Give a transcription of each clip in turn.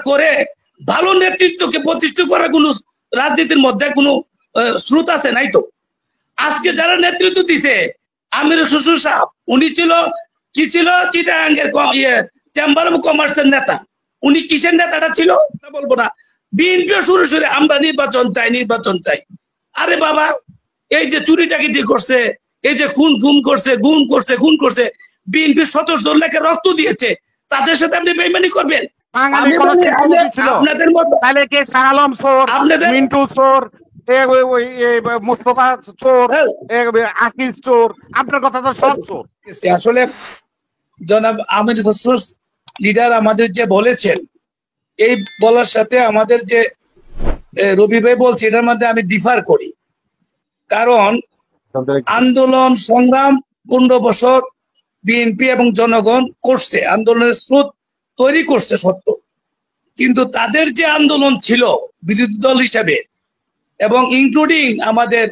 করে ভালো নেতৃত্বকে প্রতিষ্ঠা করার কোনো রাজনীতির মধ্যে কোনো স্রোত আছে নাই তো। আজকে যারা নেতৃত্ব দিছে আমির শ্বশুর সাহেব, উনি ছিল কি ছিল চিটাগাঙ্গের চেম্বার অফ কমার্সের নেতা। উনি কিসের নেতাটা ছিল তা বলবো না। বিএনপিও শুরু আমরা নির্বাচন চাই নির্বাচন চাই। আরে বাবা, এই যে চুরি ডাকাতি করছে, এই যে খুন করছে, খুন করছে, বিএনপি সদস্য লেখা রক্ত দিয়েছে, তাদের সাথে আপনি বেইমানি করবেন? আপনাদের মতো তাহলে কে শাহ আলম চোর, মিন্টু চোর, মুস্তফা চোর, আকিল চোর, আপনার কথা তো সব চোর। আসলে জনাব আমির খসরু লিডার আমাদের যে বলেছেন, এই বলার সাথে আমাদের যে রবি ভাই বলছে এটার মধ্যে আমি ডিফার করি। কারণ আন্দোলন সংগ্রাম 15 বছর বিএনপি এবং জনগণ করছে, আন্দোলনের স্রোত তৈরি করছে সত্য, কিন্তু তাদের যে আন্দোলন ছিল বিরোধী দল হিসাবে এবং ইনক্লুডিং আমাদের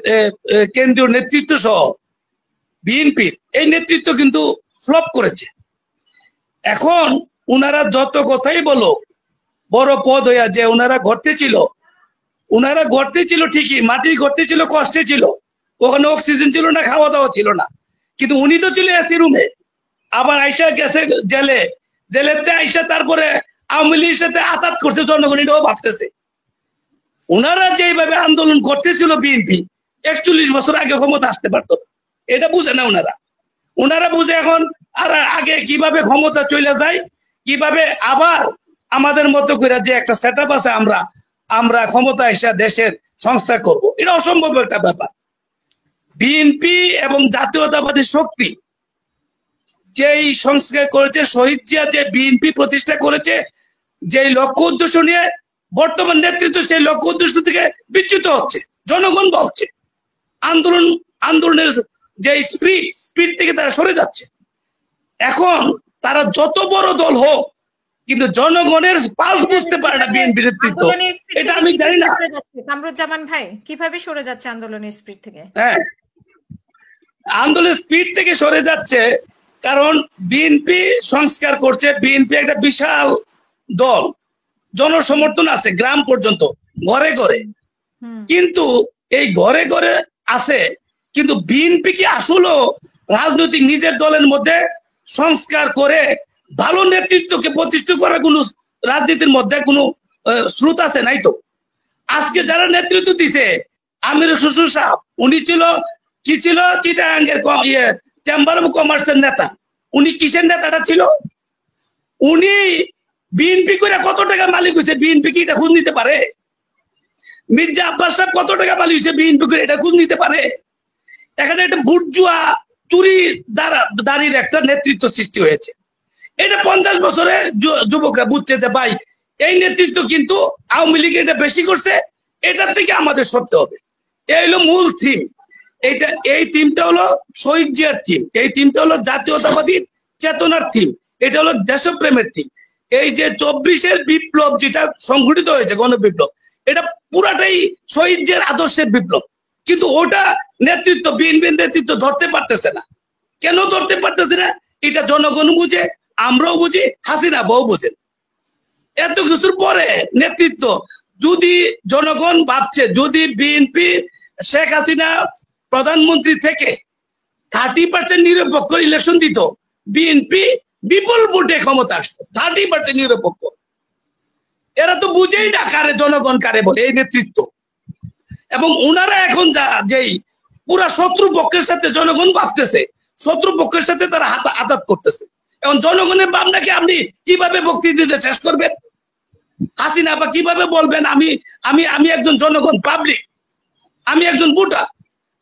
কেন্দ্রীয় নেতৃত্ব সহ বিএনপির এই নেতৃত্ব কিন্তু ফ্লপ করেছে। এখন উনারা যত কথাই বলো বড় পদ হইয়া যে উনারা গড়তে ছিল ঠিকই, মাটি গড়তে ছিল, কষ্টে ছিল, ওখানে অক্সিজেন ছিল না, খাওয়া দাওয়া ছিল না, কিন্তু উনি তো ছিল এসি রুমে। আবার আইসা গেছে জেলেতে আইসা তারপরে আওয়ামী লীগের সাথে আঘাত করছে জনগণ, এটাও ভাবতেছে। ওনারা যেভাবে আন্দোলন করতেছিল বিএনপি 41 বছর আগে ক্ষমতা আসতে পারতো না, এটা বুঝে না ওনারা বুঝে এখন আর আগে কিভাবে ক্ষমতা চলে যায়, কিভাবে আবার আমাদের মতো করে যে একটা সেট আপ আছে আমরা ক্ষমতা এসে দেশের সংস্কার করব, এটা অসম্ভব একটা ব্যাপার। বিএনপি এবং জাতীয়তাবাদী শক্তি যেই সংস্কার করেছে, শহীদ জিয়া যে বিএনপি প্রতিষ্ঠা করেছে, যেই লক্ষ্য উদ্দেশ্য নিয়ে বর্তমান নেতৃত্ব সেই লক্ষ্য উদ্দেশ্য থেকে বিচ্যুত হচ্ছে। জনগণ বলছে আন্দোলনের যে স্পিড থেকে তারা সরে যাচ্ছে। এখন তারা যত বড় দল হোক, কিন্তু জনগণের পালস বুঝতে পারে না বিএনপি নেতৃত্ব, এটা আমি জানি না। কামরুজ্জামান ভাই, কিভাবে সরে যাচ্ছে আন্দোলনের স্পিড থেকে? হ্যাঁ, আন্দোলনের স্পিড থেকে সরে যাচ্ছে কারণ বিএনপি সংস্কার করছে। বিএনপি একটা বিশাল দল, জনসমর্থন আছে গ্রাম পর্যন্ত, ঘরে ঘরে, কিন্তু এই ঘরে ঘরে আছে, কিন্তু বিএনপি কি আসলে রাজনৈতিক নিজের দলের মধ্যে সংস্কার করে ভালো নেতৃত্বকে প্রতিষ্ঠা করার কোন রাজনীতির মধ্যে কোনো স্রোত আছে নাই তো। আজকে যারা নেতৃত্ব দিছে আমির শ্বশুর সাহেব, উনি ছিল কি ছিল চিটাগাঙ্গের চেম্বার অফ কমার্সের নেতা। উনি কিসের নেতাটা ছিল? উনি বিএনপি করে কত টাকা মালিক হয়েছে বিএনপি কি এটা খোঁজ নিতে পারে? মির্জা আব্বাস সাহেব কত টাকা মালিক হয়েছে বিএনপি করে এটা খোঁজ নিতে পারে? এখানে একটা বুর্জুয়া চুরি দাঁড়ির একটা নেতৃত্ব সৃষ্টি হয়েছে। এটা 50 বছরে যুবকরা বুঝছে যে ভাই এই নেতৃত্ব কিন্তু আওয়ামী লীগ এটা বেশি করছে, এটার থেকে আমাদের সরতে হবে। এই হলো মূল থিম। এই থিমটা হলো শহীদ জিয়ার থিম, এই থিমটা হলো জাতীয়তাবাদী চেতনার থিম, এটা হলো দেশপ্রেমের থিম। এই যে 24-এর বিপ্লব যেটা সংঘটিত হয়েছে, গণবিপ্লব, এটা পুরাটাই শহীদ জিয়ার আদর্শের বিপ্লব, কিন্তু ওটা নেতৃত্ব বিএনপির নেতৃত্ব ধরতে পারতেছে না। কেন ধরতে পারতেছে না? এটা জনগণ বুঝে, আমরাও বুঝি, হাসিনা বউ বুঝেন। এত কিছুর পরে নেতৃত্ব যদি জনগণ ভাবছে যদি বিএনপি শেখ হাসিনা প্রধানমন্ত্রী থেকে 30% নিরপেক্ষ ইলেকশন দিত, বিএনপি বিপুল ভোটে ক্ষমতা আসতো। 30% নিরপেক্ষ, এরা তো বুঝেই না কারে জনগণ কারে বলে, এই নেতৃত্ব। এবং ওনারা এখন যেই পুরা শত্রু পক্ষের সাথে জনগণ ভাবতেছে, শত্রু পক্ষের সাথে তারা আঘাত করতেছে। এখন জনগণের ভাবনাকে আপনি কিভাবে বক্তৃতা দিতে শেষ করবেন? হাসিনা বা কিভাবে বলবেন আমি আমি আমি একজন জনগণ, পাবলিক, আমি একজন ভোটার,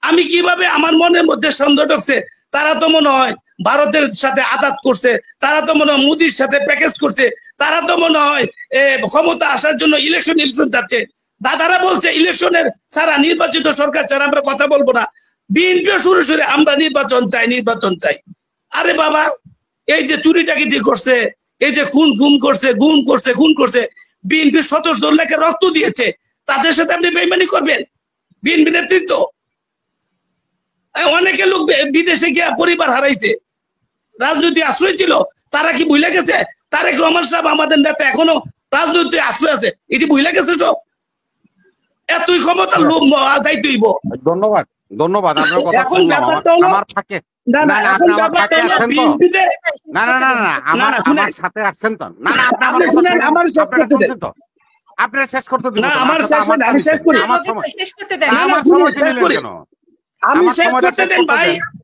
আমি কিভাবে আমার মনের মধ্যে সন্দেহ ঢুকছে তারা তো মনে হয় ভারতের সাথে আঘাত করছে, তারা তো মনে হয় মোদির সাথে প্যাকেজ করছে, তারা তো মনে হয় ক্ষমতা আসার জন্য ইলেকশন যাচ্ছে। দাদারা বলছে ইলেকশনের ছাড়া, নির্বাচিত সরকার ছাড়া আমরা কথা বলবো না। বিএনপিও শুরু আমরা নির্বাচন চাই। আরে বাবা, এই যে চুরি ডাকাতি করছে, এই যে খুন করছে, বিএনপির সদস্য লেখা রক্ত দিয়েছে, তাদের সাথে আপনি বেইমানি করবেন? বিএনপি নেতৃত্ব, অনেকে লোক বিদেশে গিয়া পরিবার হারাইছে, রাজনৈতিক আশ্রয় ছিল, তারা কি ভুলে গেছে? তারেক রহমান সাহেব আমাদের নেতা এখনো রাজনৈতিক আশ্রয় আছে, এটি ভুলে গেছে সব। এতই ক্ষমতা লোভ দায়িত্ব। ধন্যবাদ ধন্যবাদ, আপনার কথা এখন শুনলাম। ব্যাপারটা হলো আমার ফাঁকে না না না, এখন আপনি আমার ব্যাপারটা ফাঁকে হলো আসছেন তো? বিএনপিতে না না না না, আমার শুনেন। আমার সাথে আসছেন তো? না না, আপনি আমার আপনি কথা শুনেন, শুনুন। আমার শেষ আপনারা করতে দেন। শুনছেন তো? আপনারা শেষ করতে দিবেন না, তো? আমার আচ্ছা, শেষ আমার হয়নি, আমি শেষ করি। আমার সময়, শেষ করতে দেন। না, আমার শুনুন, সময় শেষ দিলেন করি। কেন? আমি আমার শেষ সময়টা করতে শেষ দেন করতে ভাই। দেন।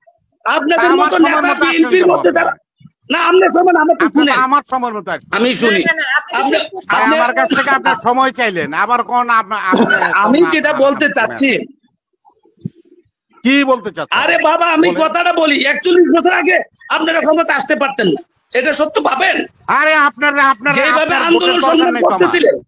আপনাদের আমার মতো সময়ের নেতা মতো আসছেন বিএনপির কেন মধ্যে আপনারা? না, আপনার সময় না, আমাকে আপনারা শুনেন, আমার সময়ের মতো আসছেন। আমি শুনি। না, আপনি তো আপনি শেষ করছেন। আরে আপনি আমার কাছ থেকে আপনি সময় চাইলেন, আবার কোন আমি যেটা বলতে চাচ্ছি, কি বলতে চাচ্ছেন? আরে বাবা আমি বলেন। কথাটা বলি, 41 বছর আগে আপনারা ক্ষমতা আসতে পারতেন না, এটা সত্য ভাবেন? আরে আপনারা যেভাবে আপনার আন্দোলন ভোটের দরকার সংগ্রাম নেই তো আমার। করতেছিলেন,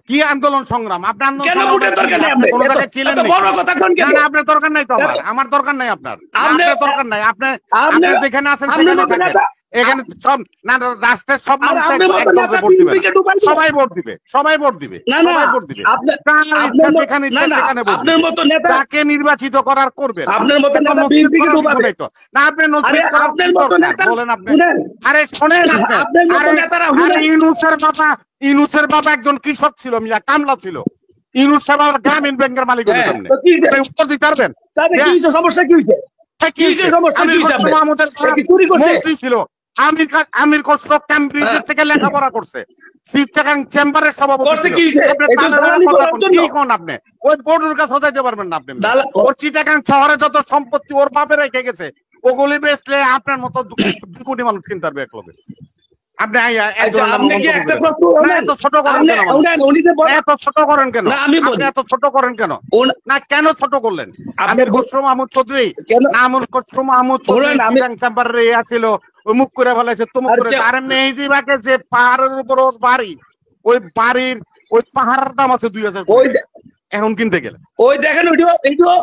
কি আন্দোলন সংগ্রাম? আপনি আন্দোলন কেন সংগ্রাম ভোটের দরকার নেই? আপনি কোনো এত জায়গায় ছিলেন এত নাকি? বড় কথা কোন না কেন? না, আপনার দরকার নাই তো আমার দরকার নাই আপনার। আপনি- আপনার দরকার নাই। আপনি আপনি- যেখানে আছেন আপনি সেখানে মতো থাকেন। নেতা- এখানে সব না রাষ্ট্রের সব আর মানুষ আপনি মতো এক দলকে নেতা ভোট দিবে বিএনপিকে না। ডুবাই দিবে। সবাই ভোট দিবে, সবাই ভোট দিবে, না না, সবাই ভোট দিবে। আপনার তার ইচ্ছা আপনার যেখানে না ইচ্ছা না, সেখানে ভোট আপনার দিবে। মতো নেতা তাকে নির্বাচিত করার করবেন। আপনার মতো এত নেতা নসিহত বিএনপিকে করার কিছু ডুবাবে। নেই তো। না আপনি আরে নসিহত করার আপনার কি মতো দরকার? নেতা বলেন আপনি। শুনেন, আরে শোনেন আপনি। আপনার মতো আরে নেতারা আরে শুনেন। ইউনূসের বাবা একজন কৃষক ছিল, মিয়া কামলা ছিল। ইউনূস সাহেব আবার গ্রামীণ ব্যাংকের মালিক হলো হ্যাঁ, কেমনে? তো কি হয়েছে? আপনি উত্তর দিতে পারবেন? তাহলে কি হ্যাঁ। হয়েছে? সমস্যা কি হয়েছে? কি হয়েছে? সমস্যা কি হয়েছে আপনার? মাহমুদের সে কি চুরি করছে? মন্ত্রী ছিল। আমির খসরু ক্যামব্রিজের হ্যাঁ। থেকে লেখাপড়া করছে। চিটাগাং চেম্বারের সভাপতি করছে ছিল। কি হয়েছে? আপনি এটা তাদের দালালি কথা করার কোন? জন্য? কি কোন আপনি? ওই বোর্ডের কাছে যাইতে পারবেন না আপনি। ও- ওর চিটাগাং শহরে যত সম্পত্তি ওর বাপে রেখে গেছে, ওগুলি বেচলে আপনার মতো 2 কোটি মানুষ কিনতে পারবে এক লগে। আপনি আচ্ছা, আপনি কি একটা প্রশ্ন না, এত ছোট করেন আপনি কেন মানুষ? উনি যে বলেন, এত ছোট করেন কেন? না, আমি বলি। আপনি এত ছোট করেন কেন? উনি- না কেন ছোট করলেন? আপনি আমির খসরু মাহমুদ চৌধুরী কেন? আমির খসরু মাহমুদ চৌধুরী বলেন, আমি- চিটাং চেম্বারের ইয়া ছিল, ওই মুখ করে ফেলাইছে তুমুক করে। আচ্ছা। আরে মেহেদিবাগে যে পাহাড়ের উপর ওর বাড়ি, ওই বাড়ির ওই পাহাড়ের দাম আছে 2000 ওই কোটি। এখন কিনতে গেলে ওই দেখেন ওইটিও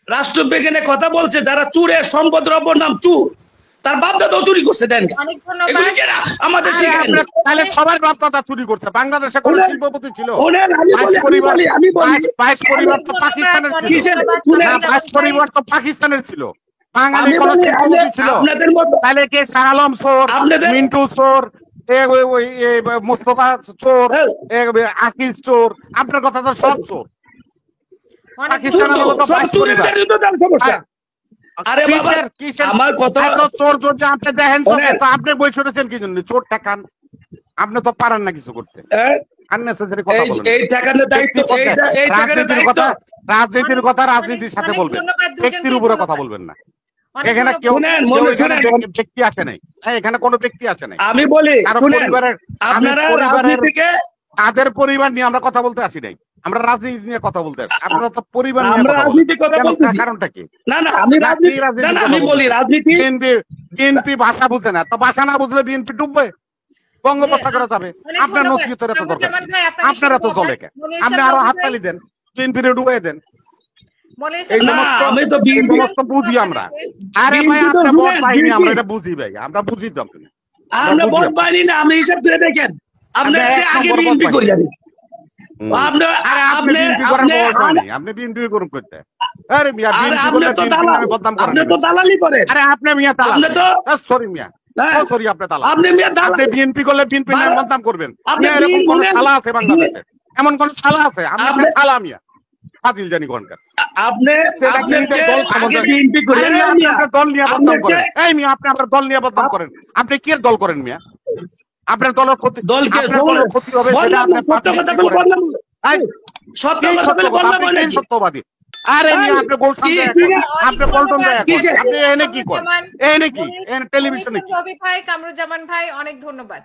রাষ্ট্রবিজ্ঞানে কথা বলছে, যারা চুরের সম্পদ দ্রব্য নাম চুর, তার বাপ দাদাও চুরি করছে। দেন অনেক ধন্যবাদ। এগুলি যারা আমাদের আরে শিখায় আপনার তাহলে সবার বাপ দাদা চুরি করছে। বাংলাদেশে কোন ওনার- শিল্পপতি ছিল? ওনার আমি বলি, 22 পরিবার, আমি বলি 22 পরিবার তো পাকিস্তানের ছিল। কিসের? শুনেন, না 22 পরিবার তো পাকিস্তানের ছিল। বাঙালি আমি কোন বলি, শিল্পপতি ছিল? আপনাদের মতো তাহলে কে শাহ আলম চোর, আপনাদের- মিন্টু চোর, মুস্তফা চোর, হ্যাঁ। আকিল চোর? আপনার কথা তো সব চোর। অনেক পাকিস্তানের ধন্যবাদ। মতো সব 22 চুরের পরিবার। জন্য তার সমস্যা। আরে বাবা, কিসের আমার কথা এত চোর যদি আপনি দেখেন চোখে, শোনেন। তো আপনি বই শুনেছেন কি জন্য? চোর ঠেকান। আপনি তো পারেন না কিছু করতে। হ্যাঁ? আননেসেসারি কথা বলেন। এই টাকার দায়িত্ব, এই টাকার রাজনীতির দায়িত্ব কথা, রাজনীতির কথা রাজনীতির সাথে অনেক বলবেন, ধন্যবাদ, দুজনকেই ব্যক্তির উপরে কথা ধন্যবাদ। বলবেন না। অনেক এখানে ধন্যবাদ। কেউ শুনেন, কেউ মনে এখানে শুনেন। ব্যক্তি আসে নাই। হ্যাঁ, এখানে কোনো ব্যক্তি আসে নাই। আমি বলি, কারো শুনেন, পরিবারের, আপনারা পরিবারের রাজনীতিকে, তাদের পরিবার নিয়ে আমরা কথা বলতে আসি নাই। আমরা রাজনীতি নিয়ে কথা বলতে আসি। আপনারা তো পরিবার নিয়ে আমরা কথা বলেন। রাজনীতির কথা কেন? বলতেছি। কারণটা কি? না না, আমি না, রাজনীতি, কি রাজনীতির না না, কথা আমি বলি বলতেছেন? রাজনীতি, বিএনপি ভাষা বুঝে না, তো ভাষা না বুঝলে বিএনপি ডুববে, বঙ্গোপসাগরে যাবে। অনেক আপনার ধন্যবাদ। নথিতে এত দরকার কামরুজ্জামান কি? ভাই, আপনাকে আপনারা তো শুনবো। চলে কে? মনির আপনি ইসলাম আরো বাবু হাততালি দেন, বিএনপির ডুবাই দেন। মনির এই ইসলাম না, সমস্ত, আমি তো এই বিএনপি, সমস্ত বুঝি আমরা। আরে ভাই, বিএনপি তো আপনি ভোট শুনেন, পাইনি, বিএনপি। আমরা এটা বুঝি ভাই, আমরা বুঝি তো। আপনি আমরা বুঝি ভোট আপনি। পাইনি না, আপনি হিসাব করে দেখেন, আপনার আপনি চেয়ে এক আগে নম্বর ভোট বিএনপি করি পাইনি। আমি। আপনার আরে আপনি বিএনপি করার বয়স হয়নি, আপনি বিএনপি করুন করতে। আরে মিয়া, আরে বিএনপি আপনি করলে তো বিএনপি দালাল, নামে বদনাম করেন। আপনি তো দালালি করেন। আরে আপনি মিয়া তালা, আপনি তো- সরি মিয়া, হ্যাঁ। সরি আপনি তালা। আপনি মিয়া দালাল। আপনি বিএনপি করলে বিএনপি নামে বারো- বদনাম করবেন। আপনি মিয়া, এরকম কোন শুনেন, শালা আছে বাংলাদেশে? এমন কোন শালা আছে? আমি আপনি- একটা শালা মিয়া, ফাজিল জানি কোনকার। আপনি সেটা আপনার নিজের চেয়ে দল আগে সম্বন্ধে। বিএনপি করি। আরে মিয়া, আপনি আপনার দল নিয়ে বদনাম আপনার করেন। চেয়ে- এই মিয়া, আপনি আপনার দল নিয়ে বদনাম করেন। আপনি কি এর দল করেন মিয়া? আপনার দলের ক্ষতি, দলকে আপনার দলের ক্ষতি হবে সেটা বললাম, আপনি সত্য কথা publicly বলে করেন। বললাম। এই, সত্য কি কথা সত্য বলে কথা? বললাম আপনি কি নাকি? সত্যবাদী? আরে মিয়া, আপনি গোলশান কি- দেয়া কি- করেন। আপনি পল্টন দেয়া কিসে? করেন। আপনি এনে কি করেন? এনে কি? এনে টেলিভিশনে কি? রবি ভাই, কামরুজ্জামান ভাই, অনেক ধন্যবাদ।